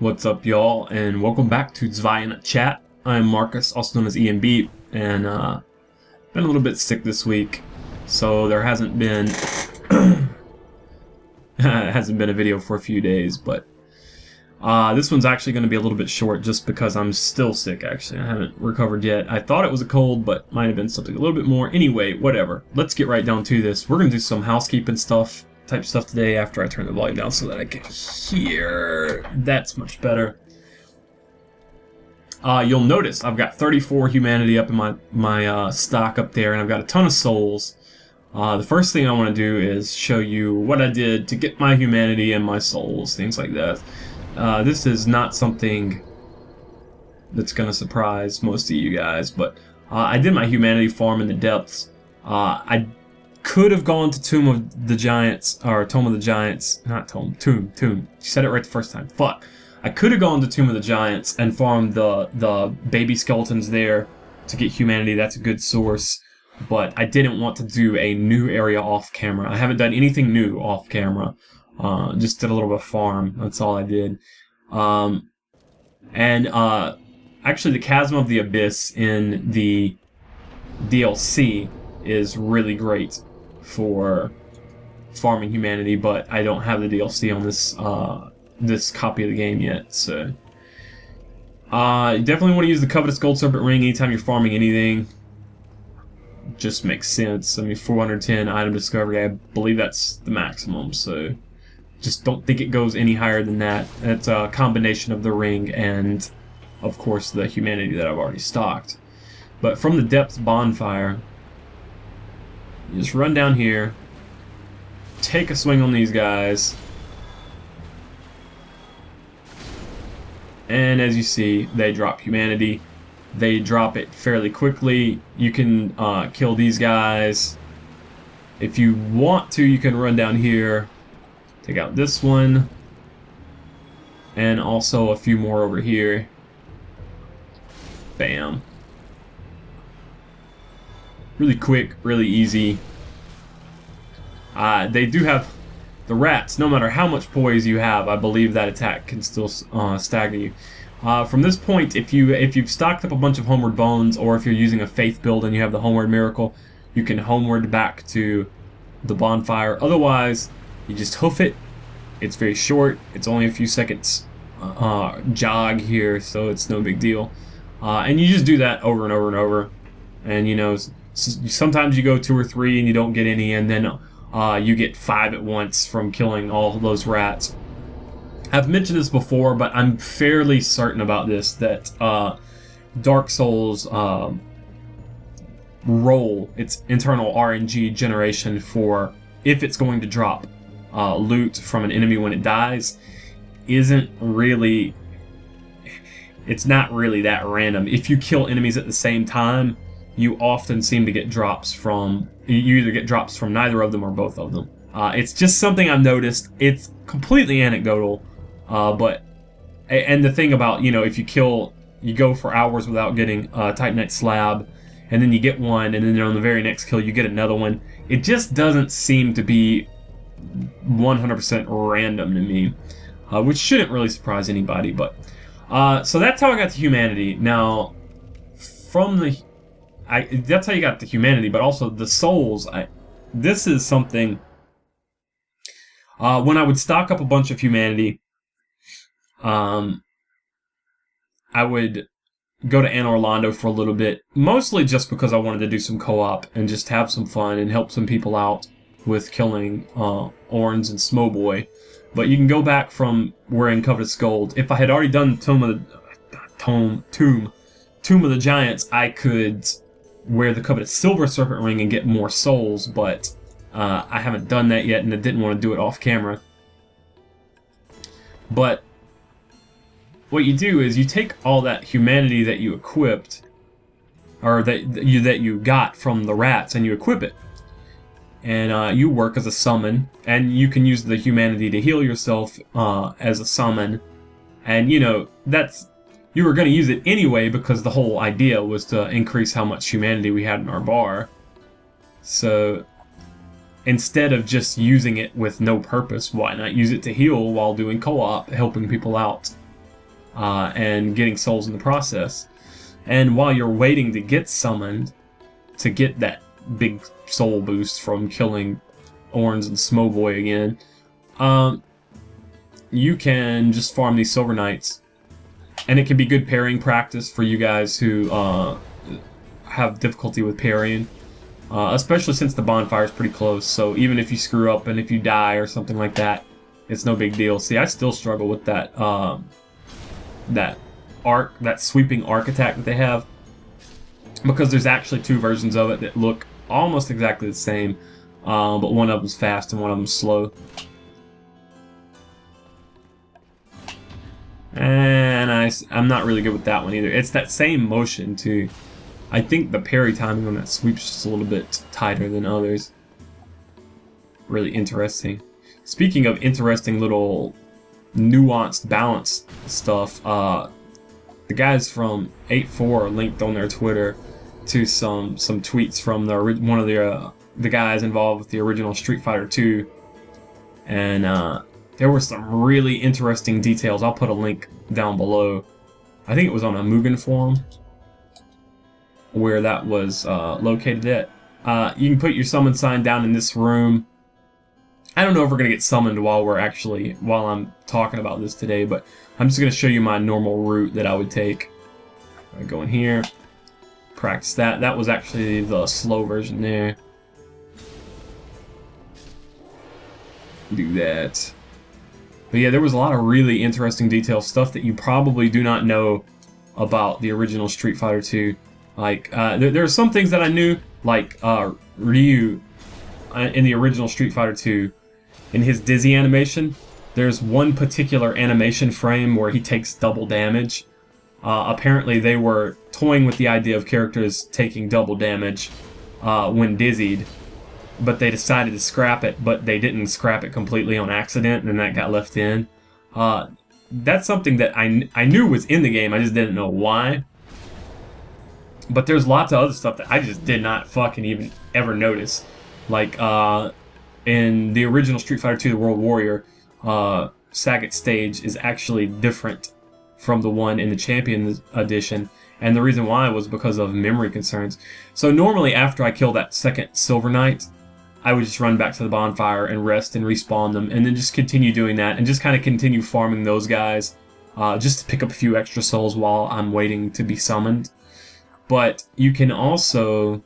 What's up, y'all, and welcome back to Zwei in a Chat. I'm Marcus, also known as ENB, and been a little bit sick this week, so there hasn't been a video for a few days. But this one's actually going to be a little bit short, just because I'm still sick. Actually, I haven't recovered yet. I thought it was a cold, but might have been something a little bit more. Anyway, whatever. Let's get right down to this. We're going to do some housekeeping type stuff today after I turn the volume down so that I can hear. That's much better. You'll notice I've got 34 humanity up in my stock up there, and I've got a ton of souls. The first thing I want to do is show you what I did to get my humanity and my souls, things like that. This is not something that's going to surprise most of you guys, but I did my humanity farm in the depths. I could have gone to Tomb of the Giants, or Tomb of the Giants, not Tomb, Tomb. You said it right the first time. Fuck. I could have gone to Tomb of the Giants and farmed the baby skeletons there to get humanity. That's a good source. But I didn't want to do a new area off camera. I haven't done anything new off camera. Just did a little bit of farm. That's all I did. Actually, the Chasm of the Abyss in the DLC is really great for farming humanity, but I don't have the DLC on this copy of the game yet, so you definitely want to use the Covetous Gold Serpent Ring anytime you're farming anything. Just makes sense. I mean, 410 item discovery, I believe that's the maximum, so just don't think it goes any higher than that. It's a combination of the ring and, of course, the humanity that I've already stocked. But from the Depths Bonfire, you just run down here, take a swing on these guys, and as you see, they drop humanity. They drop it fairly quickly. You can kill these guys. If you want to, you can run down here, take out this one, and also a few more over here. Bam. Really quick, really easy. They do have the rats. No matter how much poise you have, I believe that attack can still stagger you. From this point, if you've stocked up a bunch of Homeward Bones, or if you're using a Faith build and you have the Homeward Miracle, you can homeward back to the bonfire. Otherwise, you just hoof it. It's very short. It's only a few seconds jog here, so it's no big deal. And you just do that over and over and over. And you know, sometimes you go 2 or 3 and you don't get any, and then you get 5 at once from killing all those rats. I've mentioned this before, but I'm fairly certain about this, that Dark Souls roll its internal RNG generation for if it's going to drop loot from an enemy when it dies isn't really... It's not really that random. If you kill enemies at the same time, you often seem to get drops from... You either get drops from neither of them or both of them. It's just something I've noticed. It's completely anecdotal. And the thing about, you know, if you go for hours without getting a Titanite slab, and then you get one, and then on the very next kill you get another one. It just doesn't seem to be 100% random to me, which shouldn't really surprise anybody. But so that's how I got the humanity. Now, that's how you got the humanity, but also the souls. This is something. When I would stock up a bunch of humanity, I would go to Anne Orlando for a little bit, mostly just because I wanted to do some co-op and just have some fun and help some people out with killing Orns and Smowboy. But you can go back from wearing Covetous Gold. If I had already done Tomb of the Giants, I could wear the Covetous Silver Serpent Ring and get more souls, but I haven't done that yet, and I didn't want to do it off camera. But what you do is you take all that humanity that you equipped, or that you got from the rats, and you equip it. And you work as a summon, and you can use the humanity to heal yourself as a summon. And you know, you were going to use it anyway, because the whole idea was to increase how much humanity we had in our bar. So instead of just using it with no purpose, why not use it to heal while doing co-op, helping people out? and getting souls in the process. And while you're waiting to get summoned, to get that big soul boost from killing Orns and Smowboy again, you can just farm these Silver Knights. And it can be good parrying practice for you guys who have difficulty with parrying. Especially since the bonfire is pretty close, so even if you screw up and if you die or something like that, it's no big deal. See, I still struggle with that that sweeping arc attack that they have, because there's actually two versions of it that look almost exactly the same, but one of them's fast and one of them's slow. And I'm not really good with that one either. It's that same motion too. I think the parry timing on that sweep's just a little bit tighter than others. Really interesting. Speaking of interesting little nuanced balance stuff, the guys from 8-4 linked on their Twitter to some tweets from one of the guys involved with the original Street Fighter 2, and there were some really interesting details. I'll put a link down below. I think it was on a Mugen forum where that was located at. You can put your summon sign down in this room. I don't know if we're gonna get summoned while I'm talking about this today, but I'm just gonna show you my normal route that I would take. I go in here, practice that. That was actually the slow version there. Do that. But yeah, there was a lot of really interesting detail stuff that you probably do not know about the original Street Fighter 2. Like, there are some things that I knew, like Ryu in the original Street Fighter 2, in his dizzy animation, there's one particular animation frame where he takes double damage. Apparently they were toying with the idea of characters taking double damage when dizzied, but they decided to scrap it, but they didn't scrap it completely on accident, and that got left in. That's something that I knew was in the game, I just didn't know why. But there's lots of other stuff that I just did not fucking even ever notice. Like, in the original Street Fighter 2 The World Warrior, Sagat stage is actually different from the one in the Champion Edition. And the reason why was because of memory concerns. So normally after I kill that second Silver Knight, I would just run back to the bonfire and rest and respawn them, and then just continue doing that, and just kind of continue farming those guys, just to pick up a few extra souls while I'm waiting to be summoned. But you can also,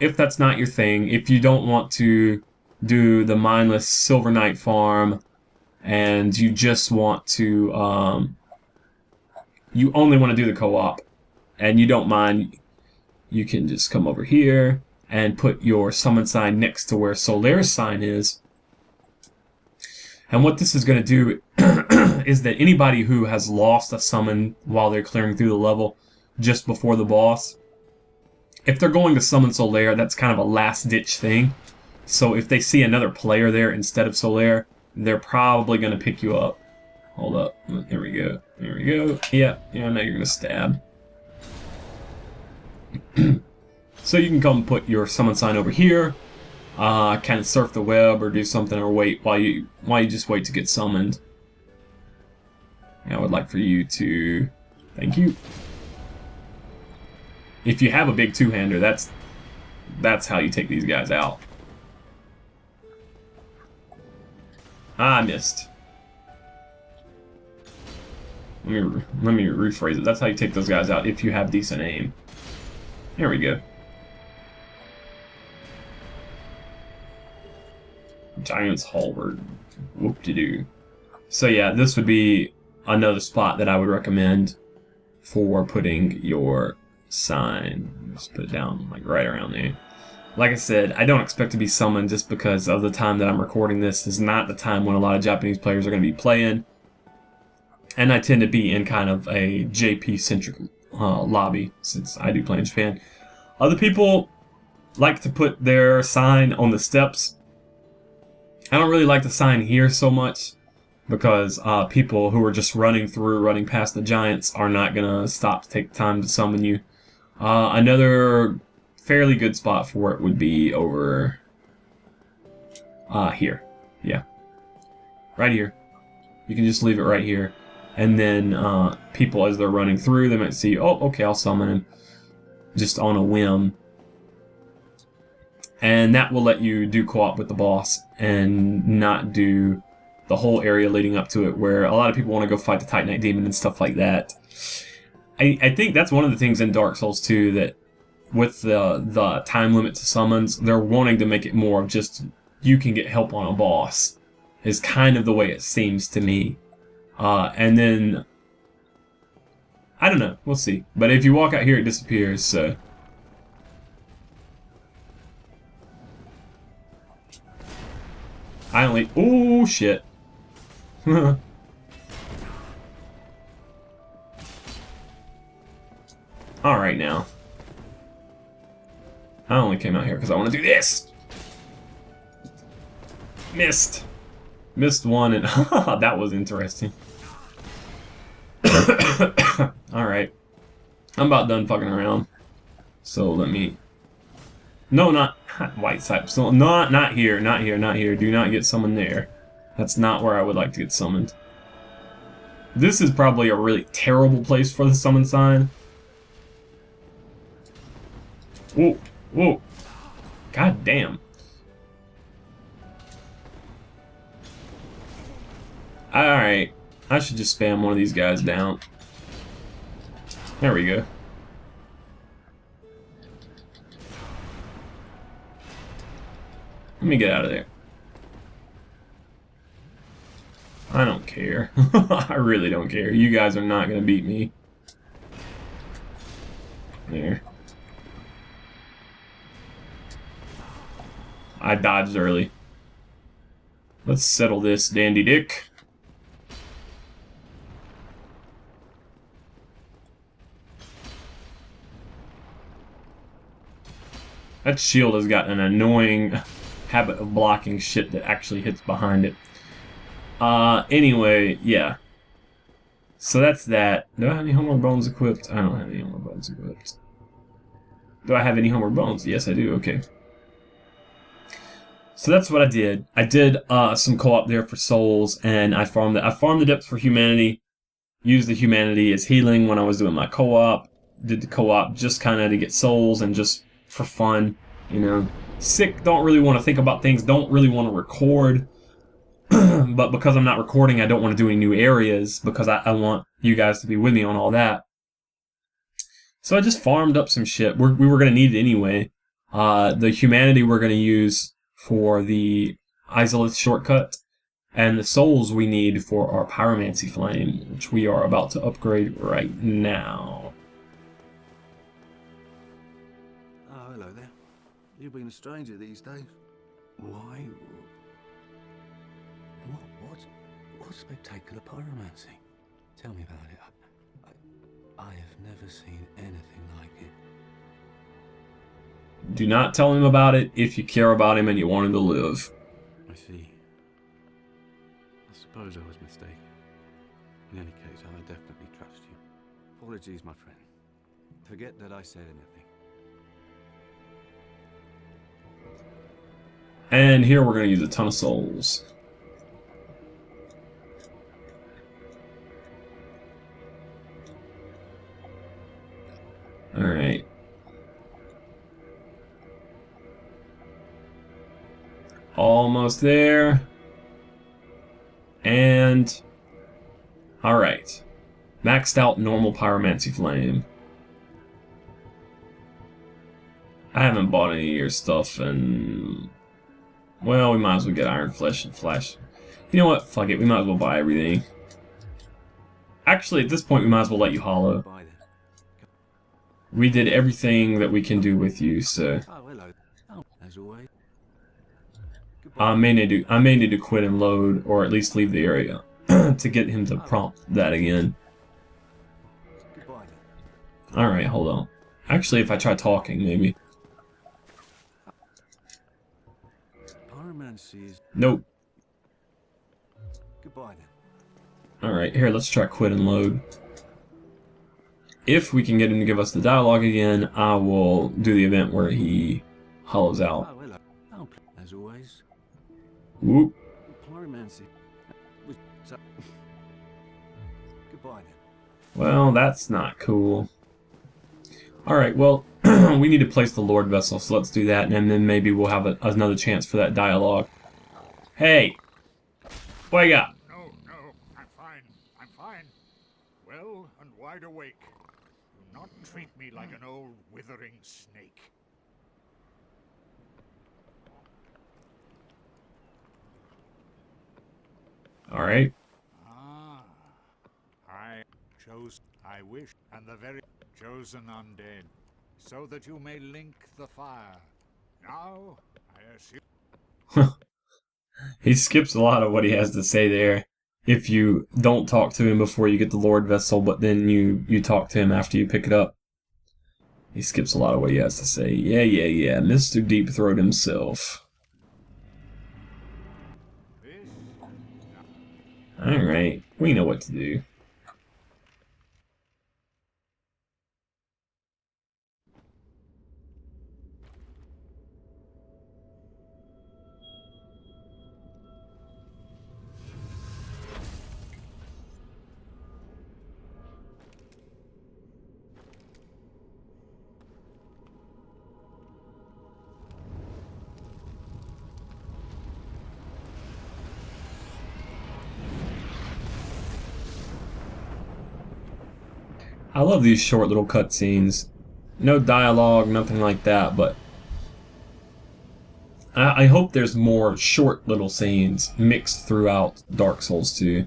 if that's not your thing, if you don't want to do the mindless Silver Knight farm, and you just want to, you only want to do the co-op, and you don't mind, you can just come over here and put your summon sign next to where Solaire's sign is. And what this is going to do is that anybody who has lost a summon while they're clearing through the level just before the boss, if they're going to summon Solaire, that's kind of a last-ditch thing. So if they see another player there instead of Solaire, they're probably going to pick you up. Hold up. There we go. There we go. Yeah, I know you're going to stab. So you can come put your summon sign over here, kind of surf the web or do something, or wait while you just wait to get summoned. And I would like for you to, thank you. If you have a big two-hander, that's how you take these guys out. I missed. Let me rephrase it. That's how you take those guys out if you have decent aim. There we go. Giant's Halberd. Whoop-de-doo. So yeah, this would be another spot that I would recommend for putting your sign. Just put it down like right around there. Like I said, I don't expect to be summoned just because of the time that I'm recording this is not the time when a lot of Japanese players are going to be playing. And I tend to be in kind of a JP-centric lobby since I do play in Japan. Other people like to put their sign on the steps. I don't really like the sign here so much because people who are just running past the giants are not going to stop to take time to summon you. Another fairly good spot for it would be over here. Yeah. Right here. You can just leave it right here. And then people, as they're running through, they might see, oh, okay, I'll summon him just on a whim. And that will let you do co-op with the boss and not do the whole area leading up to it, where a lot of people want to go fight the Titanite Demon and stuff like that. I think that's one of the things in Dark Souls 2 that, with the time limit to summons, they're wanting to make it more of just you can get help on a boss, is kind of the way it seems to me. And then, I don't know, we'll see. But if you walk out here, it disappears, so. I only, oh shit. Alright now. I only came out here because I want to do this! Missed! Missed one and that was interesting. Alright. I'm about done fucking around. So let me... No, not white type. So not here, not here, not here. Do not get summoned there. That's not where I would like to get summoned. This is probably a really terrible place for the summon sign. Whoa, whoa. God damn. Alright. I should just spam one of these guys down. There we go. Let me get out of there. I don't care. I really don't care. You guys are not going to beat me. There. I dodged early. Let's settle this, dandy dick. That shield has got an annoying habit of blocking shit that actually hits behind it. Anyway, yeah. So that's that. Do I have any Homeward Bones equipped? I don't have any Homeward Bones equipped. Do I have any Homeward Bones? Yes, I do. Okay. So that's what I did. I did some co-op there for souls, and I farmed it. I farmed the depths for humanity. Used the humanity as healing when I was doing my co-op. Did the co-op just kind of to get souls and just for fun, you know. Sick, don't really want to think about things, don't really want to record. But because I'm not recording, I don't want to do any new areas because I want you guys to be with me on all that. So I just farmed up some shit. We were going to need it anyway. The humanity we're going to use for the Izalith shortcut, and the souls we need for our pyromancy flame, which we are about to upgrade right now. Oh, hello there. You've been a stranger these days. Why? What spectacular pyromancy? Tell me about it. I have never seen anything like it. Do not tell him about it if you care about him and you want him to live. I see. I suppose I was mistaken. In any case, I definitely trust you. Apologies, my friend. Forget that I said anything. And here we're going to use a ton of souls. Alright. Almost there. And... Alright. Maxed out normal pyromancy flame. I haven't bought any of your stuff, and... Well, we might as well get Iron Flesh and Flash. You know what? Fuck it. We might as well buy everything. Actually, at this point, we might as well let you hollow. We did everything that we can do with you, so... Oh, hello. Oh, as always. I may need to quit and load, or at least leave the area, to get him to prompt that again. Alright, hold on. Actually, if I try talking, maybe. Nope. Goodbye then. Alright, here, let's try quit and load. If we can get him to give us the dialogue again, I will do the event where he hollows out. Oh, hello. Oh, as always. Whoop. Pyromancy. Goodbye then. Well, that's not cool. Alright, well, we need to place the Lord Vessel, so let's do that, and then maybe we'll have another chance for that dialogue. Hey! What you got? No, I'm fine. I'm fine. Well and wide awake. Do not treat me like an old withering snake. Alright. Ah, I wish, and the very chosen undead, so that you may link the fire. Now, I assume. He skips a lot of what he has to say there. If you don't talk to him before you get the Lord Vessel, but then you talk to him after you pick it up. He skips a lot of what he has to say. Yeah, Mr. Deep Throat himself. Alright, we know what to do. I love these short little cutscenes. No dialogue, nothing like that, but I hope there's more short little scenes mixed throughout Dark Souls 2.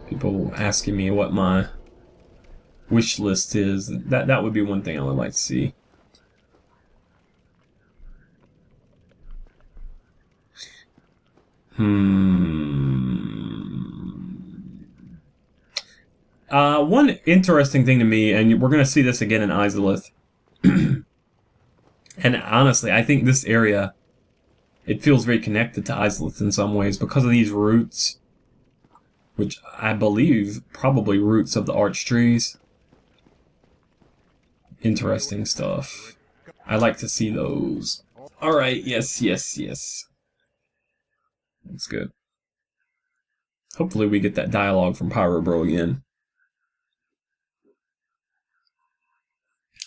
People asking me what my wish list is. That would be one thing I would like to see. One interesting thing to me, and we're going to see this again in Izalith, and honestly, I think this area, it feels very connected to Izalith in some ways because of these roots, which I believe probably roots of the arch trees. Interesting stuff. I like to see those. Alright, yes. That's good. Hopefully we get that dialogue from Pyro Bro again.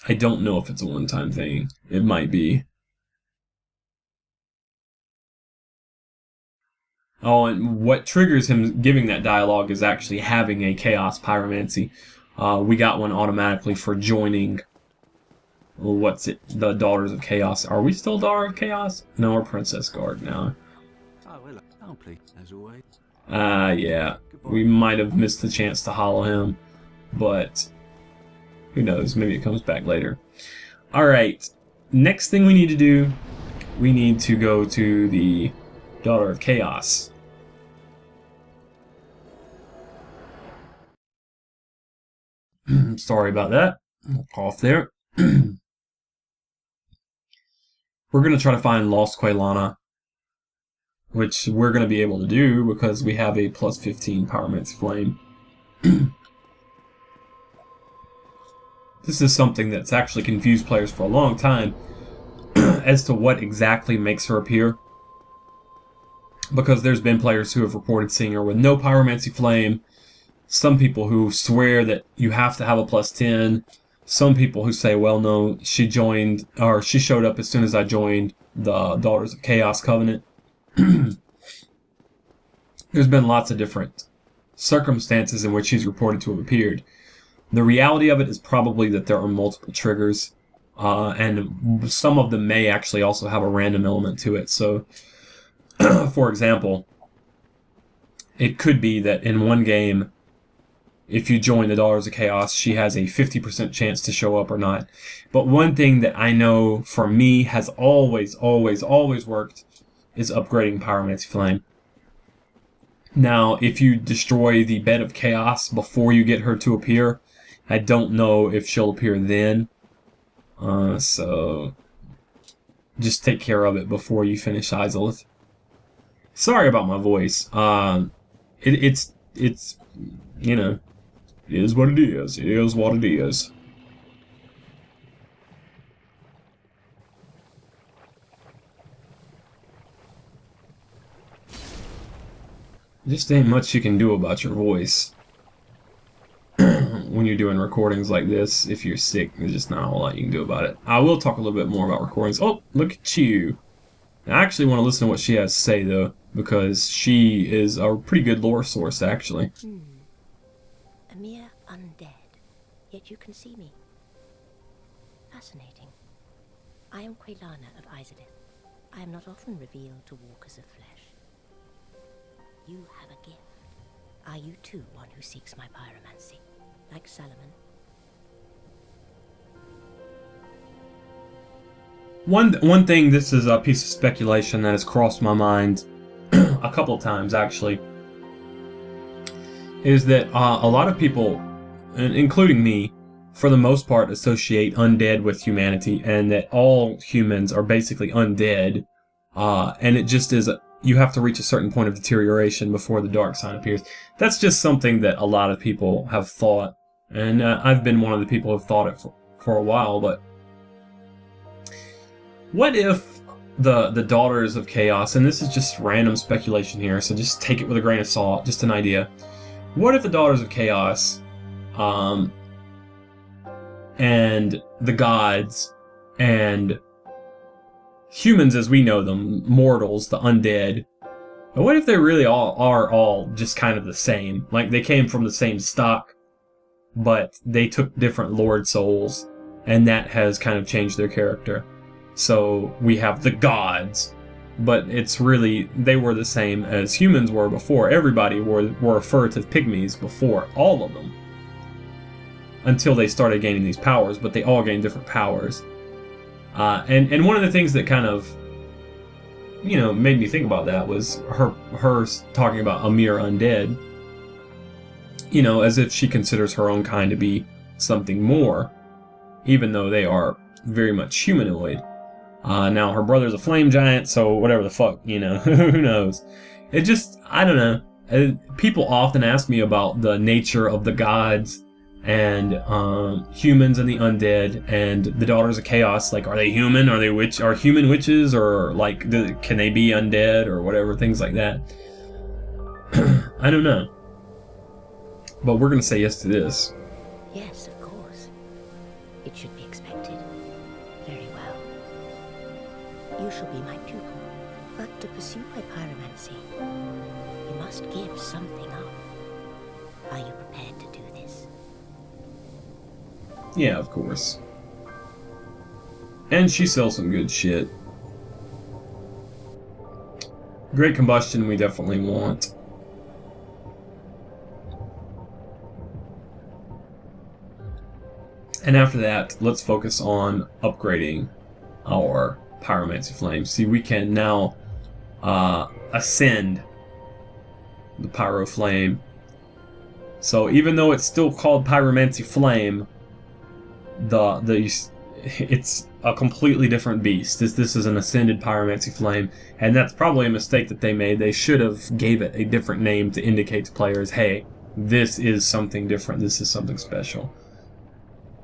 I don't know if it's a one-time thing. It might be. Oh, and what triggers him giving that dialogue is actually having a Chaos Pyromancy. We got one automatically for joining... What's it? The Daughters of Chaos. Are we still Daughter of Chaos? No, we're Princess Guard now. Oh, well, I'll play, as always. Yeah. We might have missed the chance to hollow him, but who knows? Maybe it comes back later. Alright. Next thing we need to do, we need to go to the Daughter of Chaos. Sorry about that. Cough there. We're going to try to find Lost Quaylana, which we're going to be able to do because we have a plus 15 Pyromancy Flame. This is something that's actually confused players for a long time as to what exactly makes her appear. Because there's been players who have reported seeing her with no Pyromancy Flame, some people who swear that you have to have a plus 10, some people who say, well, no, she joined, or she showed up as soon as I joined the Daughters of Chaos Covenant. There's been lots of different circumstances in which she's reported to have appeared. The reality of it is probably that there are multiple triggers, and some of them may actually also have a random element to it. So, for example, it could be that in one game, if you join the Daughters of Chaos, she has a 50% chance to show up or not. But one thing that I know for me has always worked is upgrading Pyromancy Flame. Now, if you destroy the Bed of Chaos before you get her to appear, I don't know if she'll appear then. So just take care of it before you finish Izalith. Sorry about my voice. It's you know, it is what it is. It is what it is. Just ain't much you can do about your voice when you're doing recordings like this. If you're sick, there's just not a whole lot you can do about it. I will talk a little bit more about recordings. Oh, look at you. I actually want to listen to what she has to say, though, because she is a pretty good lore source, actually. A mere undead, yet you can see me. Fascinating. I am Quelana of Izalith. I am not often revealed to walkers of flesh. You have a gift. Are you too one who seeks my pyromancy, like Solomon? One thing, this is a piece of speculation that has crossed my mind a couple of times, actually, is that a lot of people, including me, for the most part, associate undead with humanity, and that all humans are basically undead, and it just is, you have to reach a certain point of deterioration before the dark sign appears. That's just something that a lot of people have thought, and I've been one of the people who've thought it for a while, but what if the Daughters of Chaos, and this is just random speculation here, so just take it with a grain of salt, just an idea. What if the Daughters of Chaos, and the gods, and humans as we know them, mortals, the undead, but what if they really are all just kind of the same? Like, they came from the same stock, but they took different Lord souls, and that has kind of changed their character. So we have the gods, but it's really, they were the same as humans were before. Everybody were furtive pygmies before, all of them. Until they started gaining these powers, but they all gained different powers. And one of the things that kind of, you know, made me think about that was her talking about a mere undead. You know, as if she considers her own kind to be something more, even though they are very much humanoid. Now, her brother's a flame giant, so whatever the fuck, you know, who knows? It just, I don't know. People often ask me about the nature of the gods and humans and the undead and the Daughters of Chaos. Like, are they human? Are they are human witches? Or, like, can they be undead? Or whatever, things like that. I don't know. But we're going to say yes to this. Yes, of course. It should be expected. Very well. You shall be my pupil. But to pursue my pyromancy, you must give something up. Are you prepared to do this? Yeah, of course. And she sells some good shit. Great combustion we definitely want. And after that, let's focus on upgrading our pyromancy flame. See, we can now ascend the pyro flame. So even though it's still called pyromancy flame, it's a completely different beast. This is an ascended pyromancy flame, and that's probably a mistake that they made. They should have gave it a different name to indicate to players, hey, this is something different. This is something special.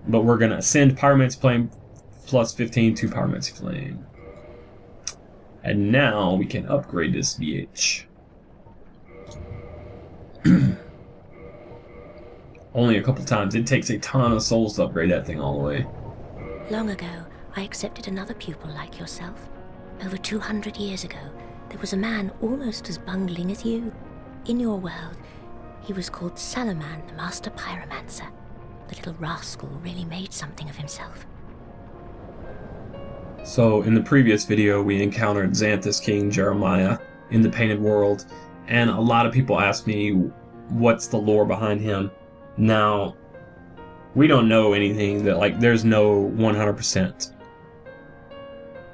But we're going to ascend pyromancy flame plus 15 to pyromancy flame. And now we can upgrade this bitch. Only a couple times. It takes a ton of souls to upgrade that thing all the way. Long ago, I accepted another pupil like yourself. Over 200 years ago, there was a man almost as bungling as you. In your world, he was called Solomon, the Master Pyromancer. The little rascal really made something of himself. So, in the previous video, we encountered Xanthus King Jeremiah in the Painted World, and a lot of people ask me, what's the lore behind him? Now, we don't know anything that, like, there's no 100%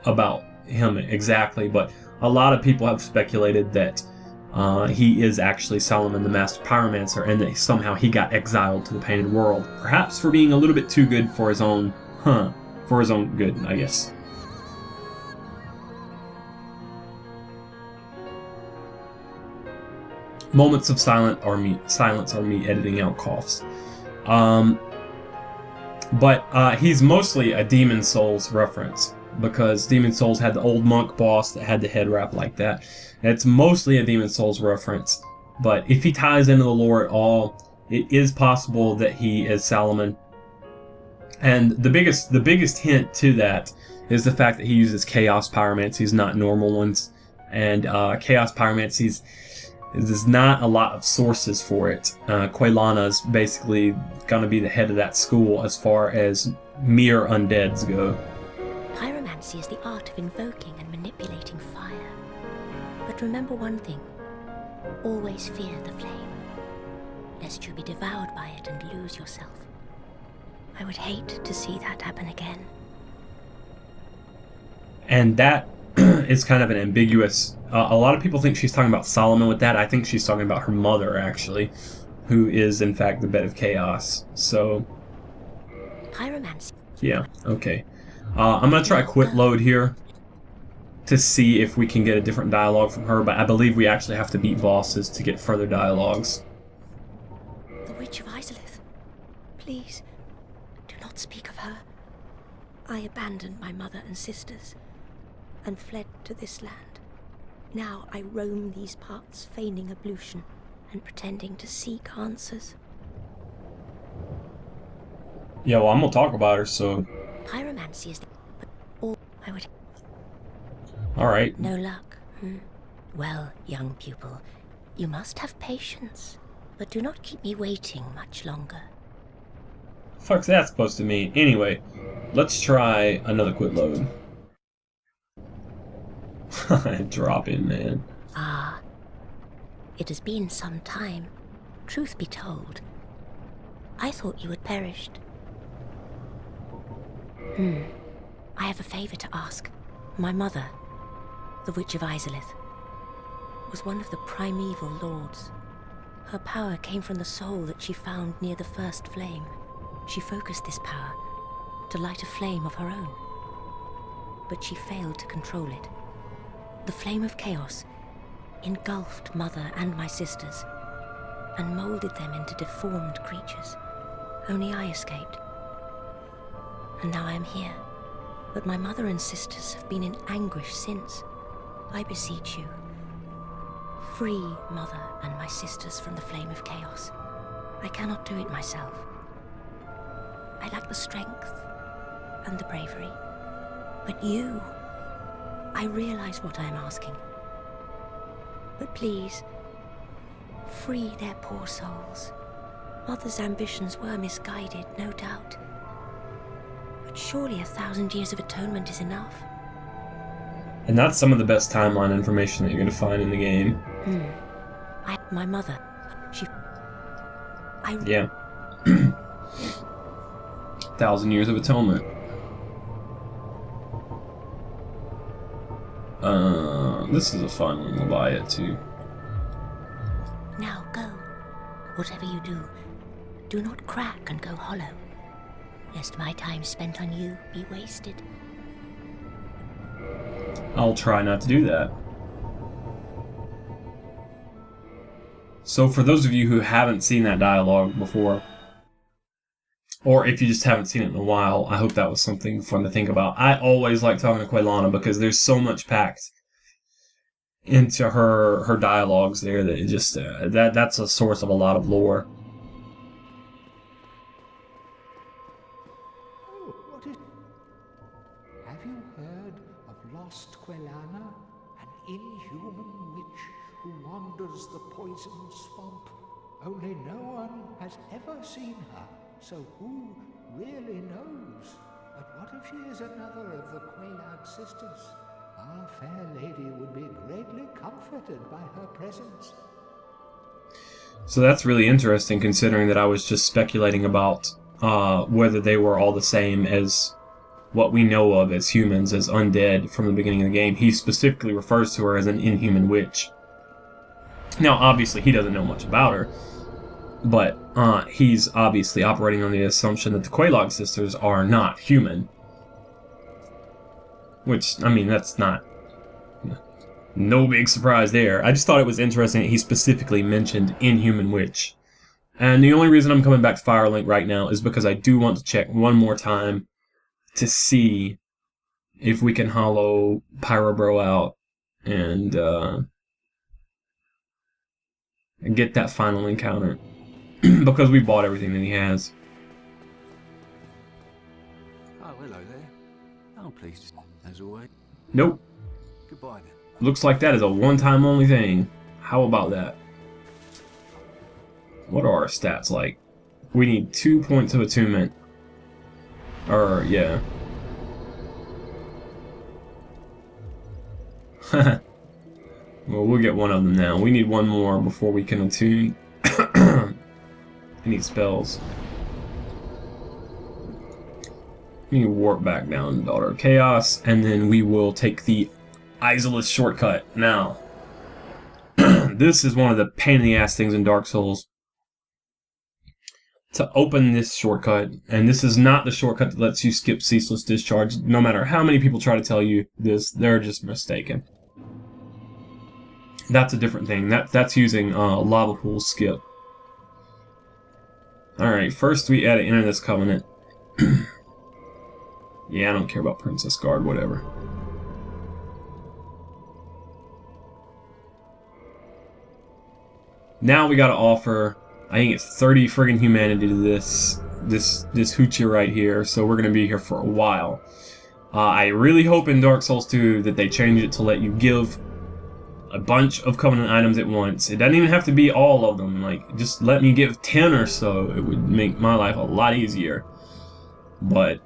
about him exactly, but a lot of people have speculated that he is actually Solomon the Master Pyromancer, and that somehow he got exiled to the Painted World, perhaps for being a little bit too good for his own, for his own good, I guess. Moments of silence are me editing out coughs. But he's mostly a Demon Souls reference, because Demon Souls had the old monk boss that had the head wrap like that. And it's mostly a Demon Souls reference. But if he ties into the lore at all, it is possible that he is Salaman. And the biggest hint to that is the fact that he uses chaos pyromancies, not normal ones. And chaos pyromancies, there's not a lot of sources for it. Quelana is basically going to be the head of that school as far as mere undeads go. Pyromancy is the art of invoking and manipulating fire. But remember one thing. Always fear the flame, lest you be devoured by it and lose yourself. I would hate to see that happen again. And that is kind of an ambiguous... a lot of people think she's talking about Solomon with that. I think she's talking about her mother, actually, who is, in fact, the bed of chaos. So... Pyromancy. Yeah, okay. I'm going to try quit load here to see if we can get a different dialogue from her, but I believe we actually have to beat bosses to get further dialogues. The Witch of Isolith. Please, do not speak of her. I abandoned my mother and sisters and fled to this land. Now I roam these parts, feigning ablution and pretending to seek answers. Yeah, well, I'm going to talk about her, so... Pyromancy is the... All I would... Alright. No luck. Well, young pupil, you must have patience, but do not keep me waiting much longer. Fuck's that supposed to mean? Anyway, let's try another quit load. Drop in, man. Ah, it has been some time. Truth be told, I thought you had perished. I have a favor to ask. My mother, the Witch of Isolith, was one of the primeval lords. Her power came from the soul that she found near the first flame. She focused this power to light a flame of her own, but she failed to control it. The flame of chaos engulfed Mother and my sisters and molded them into deformed creatures. Only I escaped. And now I am here. But my mother and sisters have been in anguish since. I beseech you, free Mother and my sisters from the flame of chaos. I cannot do it myself. I lack the strength and the bravery. But you, I realize what I am asking. But please, free their poor souls. Mother's ambitions were misguided, no doubt. But surely 1,000 years of atonement is enough. And that's some of the best timeline information that you're going to find in the game. My mother, Yeah. 1,000 years of atonement. This is a fun one. We'll buy it too. Now go. Whatever you do, do not crack and go hollow, lest my time spent on you be wasted. I'll try not to do that. So for those of you who haven't seen that dialogue before, or if you just haven't seen it in a while, I hope that was something fun to think about. I always like talking to Quelana because there's so much packed into her dialogues there that it just that's a source of a lot of lore. Oh, what is... Have you heard of lost Quelana, an inhuman witch who wanders the poison swamp? Only no one has ever seen her, so who really knows? But what if she is another of the Quelag sisters? Our fair lady would be greatly comforted by her presence. So that's really interesting, considering that I was just speculating about whether they were all the same as what we know of as humans, as undead from the beginning of the game. He specifically refers to her as an inhuman witch. Now, obviously, he doesn't know much about her, but he's obviously operating on the assumption that the Quelag sisters are not human. Which, I mean, that's not... no big surprise there. I just thought it was interesting that he specifically mentioned Inhuman Witch. And the only reason I'm coming back to Firelink right now is because I do want to check one more time to see if we can hollow Pyrobro out and and get that final encounter because we bought everything that he has. Oh, hello there. Oh, please, as always. Nope. Goodbye then. Looks like that is a one-time only thing. How about that? What are our stats like? We need 2 points of attunement. Or, yeah. Well, we'll get one of them now. We need one more before we can attune any spells. We need to warp back down to Daughter of Chaos, and then we will take the Isolus shortcut. Now, this is one of the pain in the ass things in Dark Souls. To open this shortcut, and this is not the shortcut that lets you skip Ceaseless Discharge. No matter how many people try to tell you this, they're just mistaken. That's a different thing. That's using Lava Pool skip. Alright, first we add to enter this covenant. Yeah, I don't care about Princess Guard, whatever. Now we gotta offer, I think it's 30 friggin' humanity to this hoochie right here, so we're gonna be here for a while. I really hope in Dark Souls 2 that they change it to let you give a bunch of Covenant items at once. It doesn't even have to be all of them, like, just let me give 10 or so. It would make my life a lot easier. But,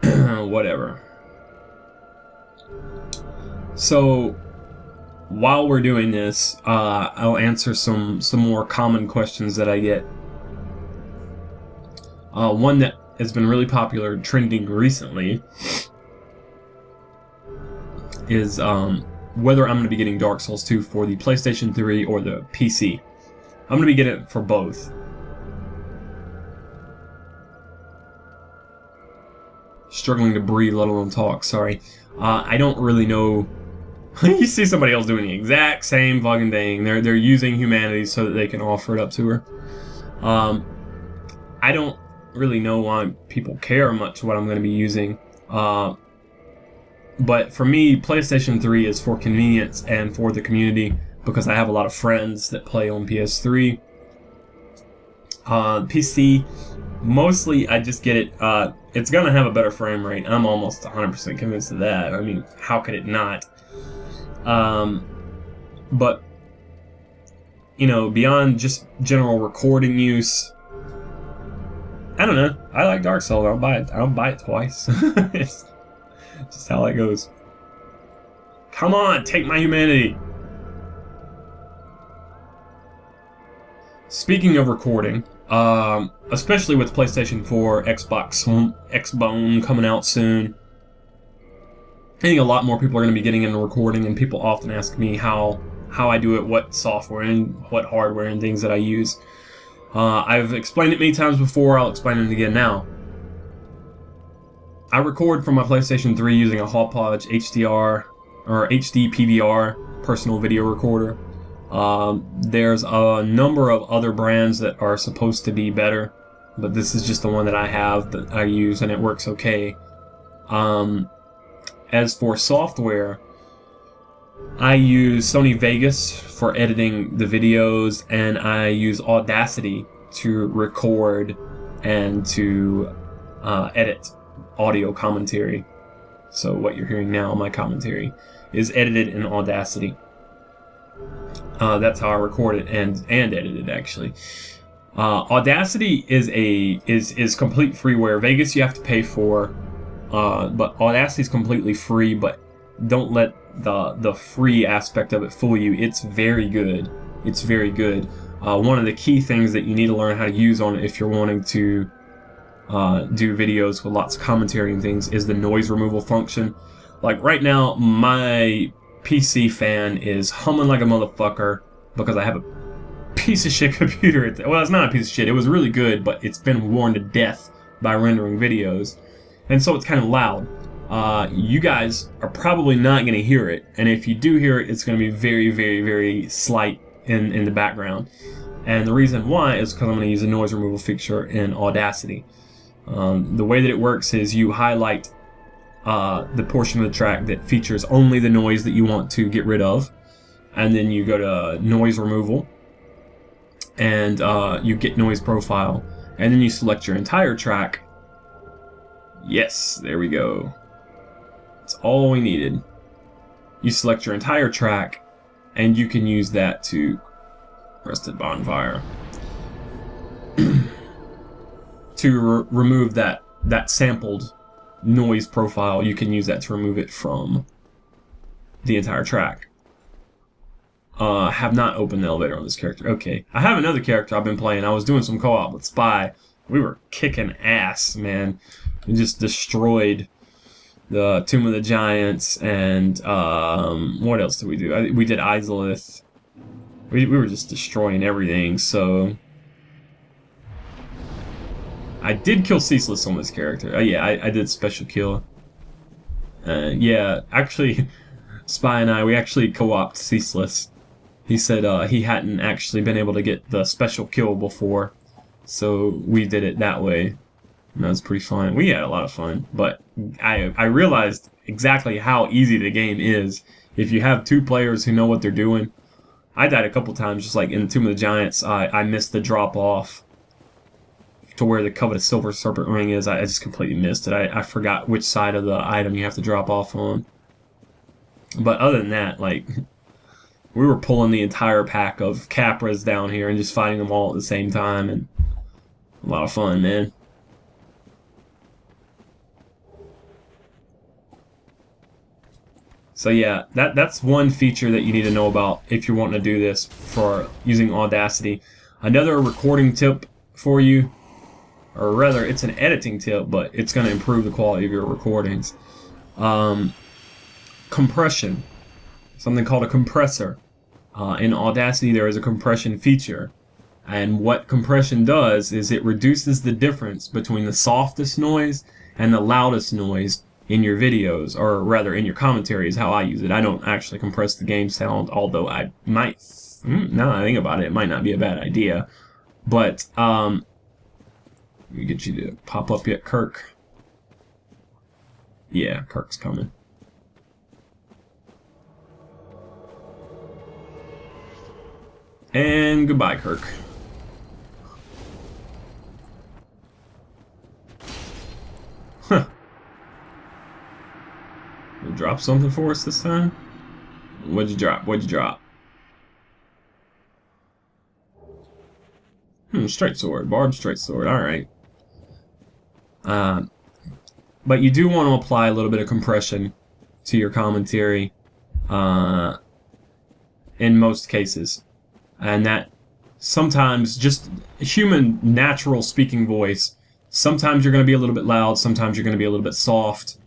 whatever. So, while we're doing this, I'll answer some more common questions that I get. One that has been really popular, trending recently, is whether I'm going to be getting Dark Souls 2 for the PlayStation 3 or the PC. I'm going to be getting it for both. Struggling to breathe, let alone talk, sorry. I don't really know. You see somebody else doing the exact same fucking thing. They're using humanity so that they can offer it up to her. I don't really know why people care much what I'm going to be using. But for me, PlayStation 3 is for convenience and for the community because I have a lot of friends that play on PS3. PC, mostly I just get it. It's going to have a better frame rate. I'm almost 100% convinced of that. I mean, how could it not? But, you know, beyond just general recording use, I don't know. I like Dark Souls. I'll buy it. I'll buy it twice. It's just how that goes. Come on, take my humanity. Speaking of recording, especially with PlayStation 4, Xbone coming out soon, I think a lot more people are going to be getting into recording, and people often ask me how I do it, what software and what hardware and things that I use. I've explained it many times before, I'll explain it again now. I record from my PlayStation 3 using a Hauppauge HDR or HD PVR personal video recorder. There's a number of other brands that are supposed to be better, but this is just the one that I have that I use and it works okay. As for software, I use Sony Vegas for editing the videos, and I use Audacity to record and to edit audio commentary. So what you're hearing now, my commentary, is edited in Audacity. That's how I record it and edit it, actually. Audacity is complete freeware. Vegas you have to pay for, but Audacity is completely free. But don't let the free aspect of it fool you. It's very good. It's very good. One of the key things that you need to learn how to use on it if you're wanting to do videos with lots of commentary and things is the noise removal function. Like right now, my PC fan is humming like a motherfucker because I have a piece of shit computer. Well, it's not a piece of shit. It was really good, but it's been worn to death by rendering videos. And so it's kind of loud. You guys are probably not going to hear it. And if you do hear it, it's going to be very, very, very slight in the background. And the reason why is because I'm going to use a noise removal feature in Audacity. The way that it works is you highlight the portion of the track that features only the noise that you want to get rid of, and then you go to noise removal, and you get noise profile, and then you select your entire track. Yes, there we go. That's all we needed. You select your entire track, and you can use that to Rusted Bonfire to remove that sampled noise profile. You can use that to remove it from the entire track. Have not opened the elevator on this character. Okay, I have another character I've been playing. I was doing some co-op with Zwei. We were kicking ass, man. We just destroyed the Tomb of the Giants, and what else did we do? We did Izalith. We were just destroying everything. So I did kill Ceaseless on this character. Yeah, I did special kill. Yeah, actually, Spy and I, we actually co-opted Ceaseless. He said he hadn't actually been able to get the special kill before, so we did it that way. And that was pretty fun. We had a lot of fun, but I realized exactly how easy the game is if you have two players who know what they're doing. I died a couple times, just like in the Tomb of the Giants. I missed the drop off to where the coveted silver serpent ring is. I just completely missed it. I forgot which side of the item you have to drop off on. But other than that, like, we were pulling the entire pack of Capras down here and just fighting them all at the same time, and a lot of fun, man. So yeah, that's one feature that you need to know about if you're wanting to do this for using Audacity. Another recording tip for you, or rather, it's an editing tip, but it's going to improve the quality of your recordings. Compression. Something called a compressor. In Audacity, there is a compression feature. And what compression does is it reduces the difference between the softest noise and the loudest noise in your videos, or rather in your commentary is how I use it. I don't actually compress the game sound, although I might, now that I think about it, it might not be a bad idea. But, let me get you to pop up yet, Kirk. Yeah, Kirk's coming. And goodbye, Kirk. Huh. You drop something for us this time? What'd you drop? What'd you drop? Straight sword. Barbed straight sword. Alright. But you do want to apply a little bit of compression to your commentary in most cases. And that sometimes just human natural speaking voice, sometimes you're going to be a little bit loud, sometimes you're going to be a little bit soft.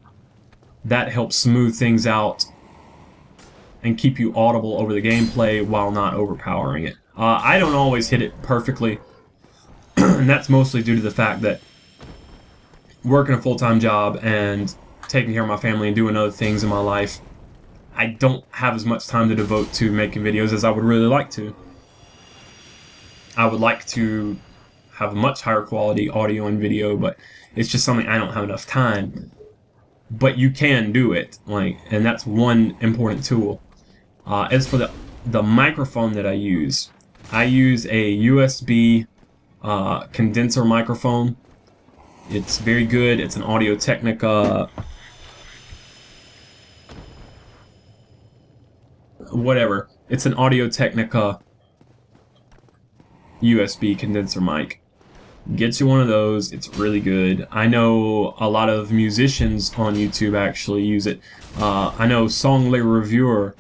That helps smooth things out and keep you audible over the gameplay while not overpowering it. I don't always hit it perfectly, and that's mostly due to the fact that working a full-time job and taking care of my family and doing other things in my life, I don't have as much time to devote to making videos as I would really like to. I would like to have a much higher quality audio and video, but it's just something I don't have enough time. But you can do it, like, and that's one important tool. As for the microphone that I use a USB condenser microphone. It's very good. It's an Audio-Technica whatever. It's an Audio-Technica USB condenser mic. Get you one of those. It's really good. I know a lot of musicians on YouTube actually use it. I know Song Le Reviewer,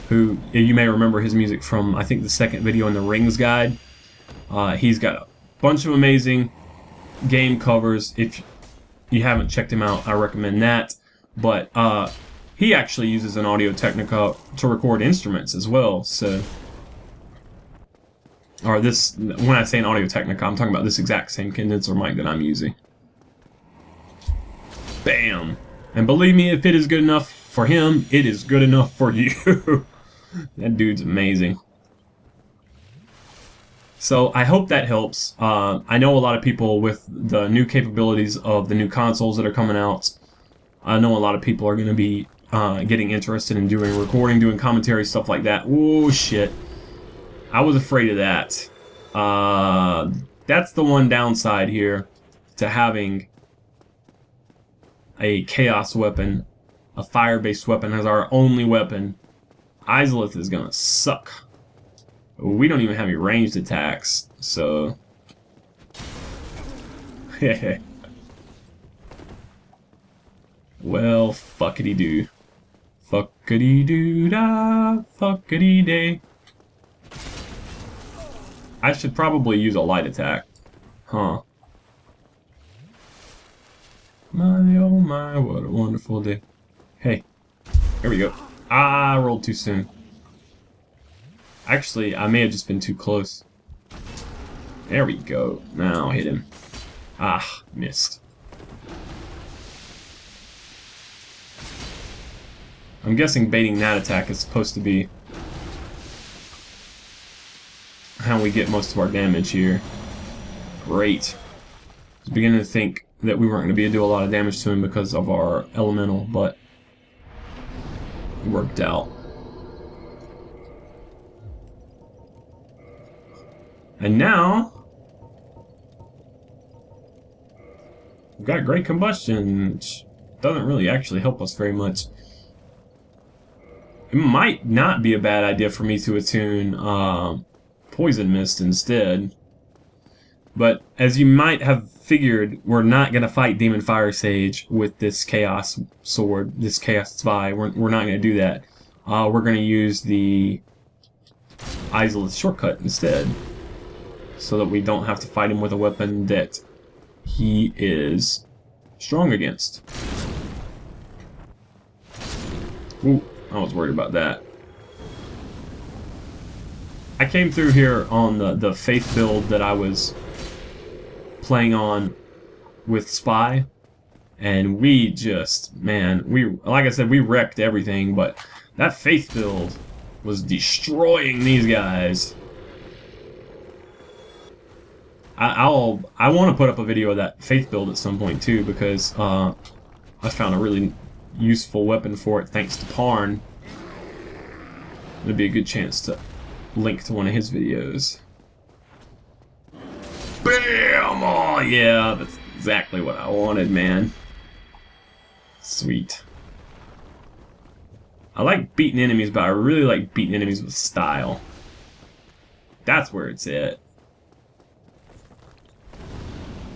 who you may remember his music from, I think, the second video in the Rings guide. He's got a bunch of amazing game covers. If you haven't checked him out, I recommend that. But he actually uses an Audio-Technica to record instruments as well. So, or this, when I say an Audio-Technica, I'm talking about this exact same condenser mic that I'm using. Bam! And believe me, if it is good enough for him, it is good enough for you. That dude's amazing. So I hope that helps. I know a lot of people with the new capabilities of the new consoles that are coming out. I know a lot of people are going to be getting interested in doing recording, doing commentary, stuff like that. Oh shit. I was afraid of that. That's the one downside here to having a chaos weapon, a fire-based weapon as our only weapon. Izalith is gonna suck. We don't even have any ranged attacks, so... Well, fuckity-doo. Fuckity-doo-da, fuckity-day. I should probably use a light attack. Huh. My, oh my, what a wonderful day. Hey. Here we go. Ah, I rolled too soon. Actually, I may have just been too close. There we go. Now hit him. Ah, missed. I'm guessing baiting that attack is supposed to be how we get most of our damage here. Great. I was beginning to think that we weren't going to be able to do a lot of damage to him because of our elemental, but it worked out. And now we've got great combustion, which doesn't really actually help us very much. It might not be a bad idea for me to attune Poison Mist instead. But as you might have figured, we're not going to fight Demon Fire Sage with this Chaos Sword, this Chaos Zwei. We're not going to do that. We're going to use the Izalith shortcut instead, so that we don't have to fight him with a weapon that he is strong against. Ooh, I was worried about that. I came through here on the Faith build that I was playing on with Spy, and we just, man, like I said, we wrecked everything, but that Faith build was destroying these guys. I want to put up a video of that Faith build at some point too, because I found a really useful weapon for it thanks to Parn. It'd be a good chance to link to one of his videos. Bam! Oh yeah, that's exactly what I wanted, man. Sweet. I like beating enemies, but I really like beating enemies with style. That's where it's at.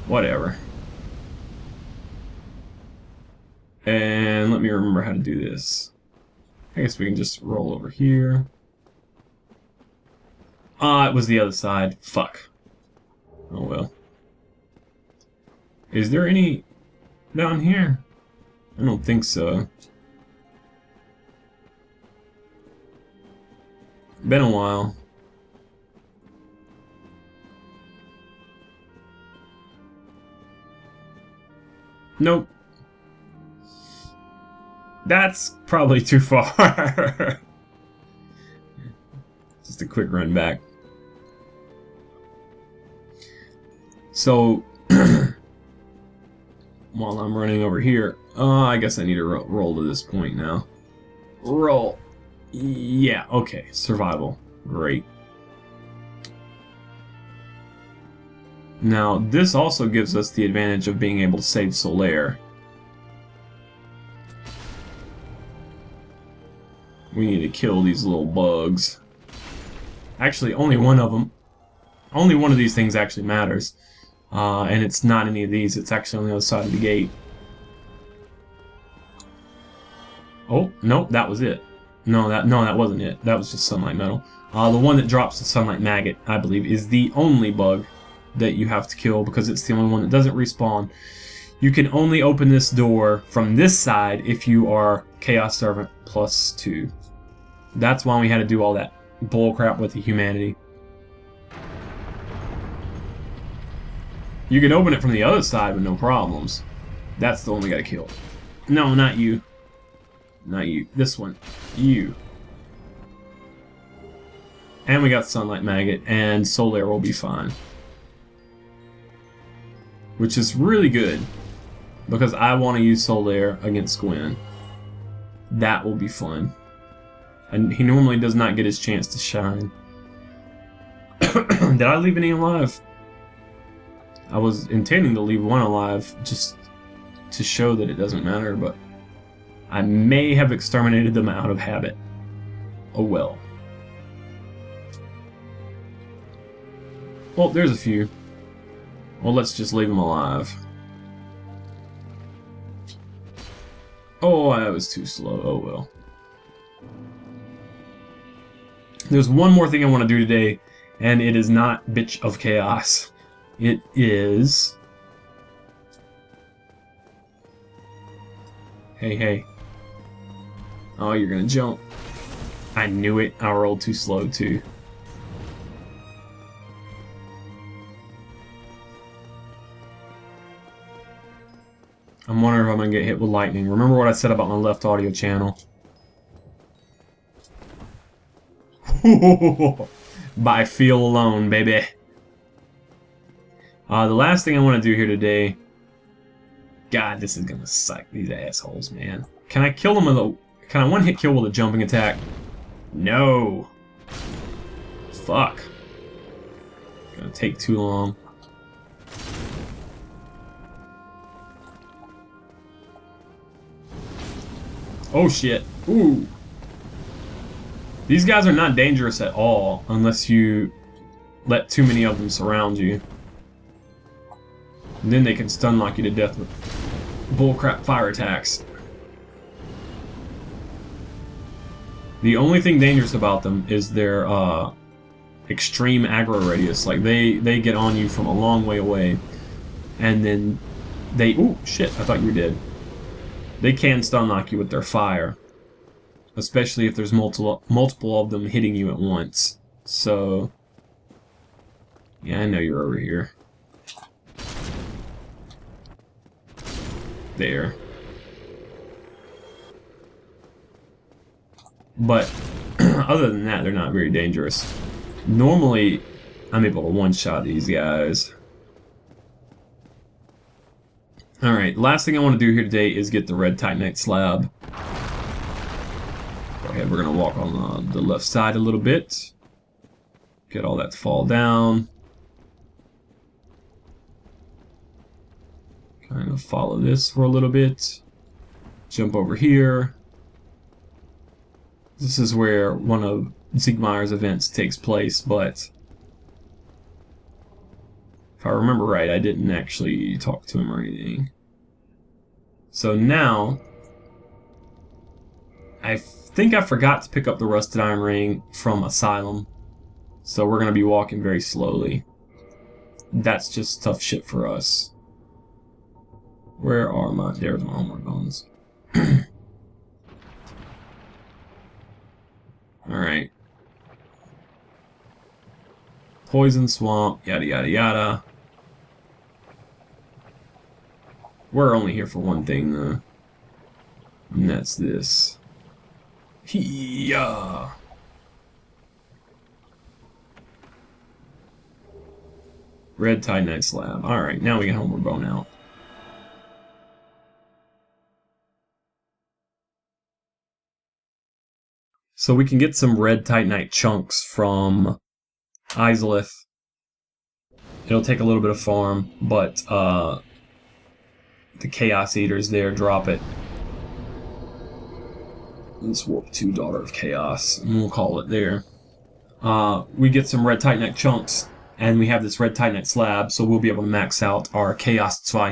Whatever. And let me remember how to do this. I guess we can just roll over here. Ah, it was the other side. Fuck. Oh well. Is there any down here? I don't think so. Been a while. Nope. That's probably too far. Just a quick run back. So, while I'm running over here, I guess I need to roll to this point now. Roll. Yeah, okay. Survival. Great. Now, this also gives us the advantage of being able to save Solaire. We need to kill these little bugs. Actually, only one of them. Only one of these things actually matters. And it's not any of these. It's actually on the other side of the gate. Oh, nope, that was it. No, that wasn't it. That was just Sunlight Metal. The one that drops the Sunlight Maggot, I believe, is the only bug that you have to kill because it's the only one that doesn't respawn. You can only open this door from this side if you are Chaos Servant +2. That's why we had to do all that bullcrap with the humanity. You can open it from the other side with no problems. That's the one we gotta kill. No, not you. Not you. This one. You. And we got Sunlight Maggot, and Solaire will be fine. Which is really good, because I want to use Solaire against Gwen. That will be fun. And he normally does not get his chance to shine. Did I leave any alive? I was intending to leave one alive just to show that it doesn't matter, but I may have exterminated them out of habit. Oh well. Well, there's a few. Well, let's just leave them alive. Oh, I was too slow. Oh well. There's one more thing I want to do today, and it is not Bitch of Chaos. It is... Hey, hey. Oh, you're gonna jump. I knew it. I rolled too slow, too. I'm wondering if I'm gonna get hit with lightning. Remember what I said about my left audio channel? By feel alone, baby. The last thing I want to do here today... God, this is gonna suck, these assholes, man. Can I kill them with a... Can I one-hit kill with a jumping attack? No! Fuck. Gonna take too long. Oh shit. Ooh. These guys are not dangerous at all unless you let too many of them surround you. And then they can stun lock you to death with bullcrap fire attacks. The only thing dangerous about them is their extreme aggro radius. Like they get on you from a long way away, and then they... Ooh, shit! I thought you were dead. They can stun lock you with their fire, especially if there's multiple of them hitting you at once. So, yeah, I know you're over here. There. But other than that, they're not very dangerous. Normally, I'm able to one-shot these guys. Alright, last thing I want to do here today is get the red Titanite slab. Go ahead, we're going to walk on the left side a little bit. Get all that to fall down. Kind of follow this for a little bit. Jump over here. This is where one of Siegmeyer's events takes place, but if I remember right, I didn't actually talk to him or anything. So now, I think I forgot to pick up the Rusted Iron Ring from Asylum, so we're going to be walking very slowly. That's just tough shit for us. Where are my... There's my homework bones. Alright. Poison Swamp, yada yada yada. We're only here for one thing, though. And that's this. Hee-yah! Red Titanite slab. Alright, now we get Homer Bone out. So we can get some red Titanite chunks from Izalith. It'll take a little bit of farm, but the Chaos Eaters there drop it. Let's warp to Daughter of Chaos, and we'll call it there. We get some red Titanite chunks, and we have this red Titanite slab, so we'll be able to max out our Chaos Zwei,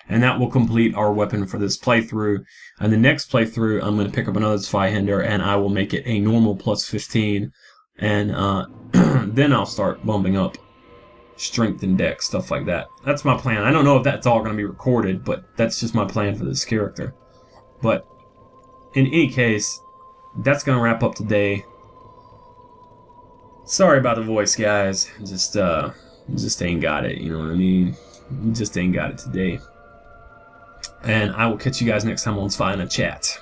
and that will complete our weapon for this playthrough. And the next playthrough, I'm going to pick up another Zwei, and I will make it a normal plus 15, and then I'll start bumping up strength and dex, stuff like that. That's my plan. I don't know if that's all going to be recorded, but that's just my plan for this character. But in any case, that's going to wrap up today. Sorry about the voice, guys. Just ain't got it, you know what I mean? Just ain't got it today. And I will catch you guys next time on Zwei in a Chat.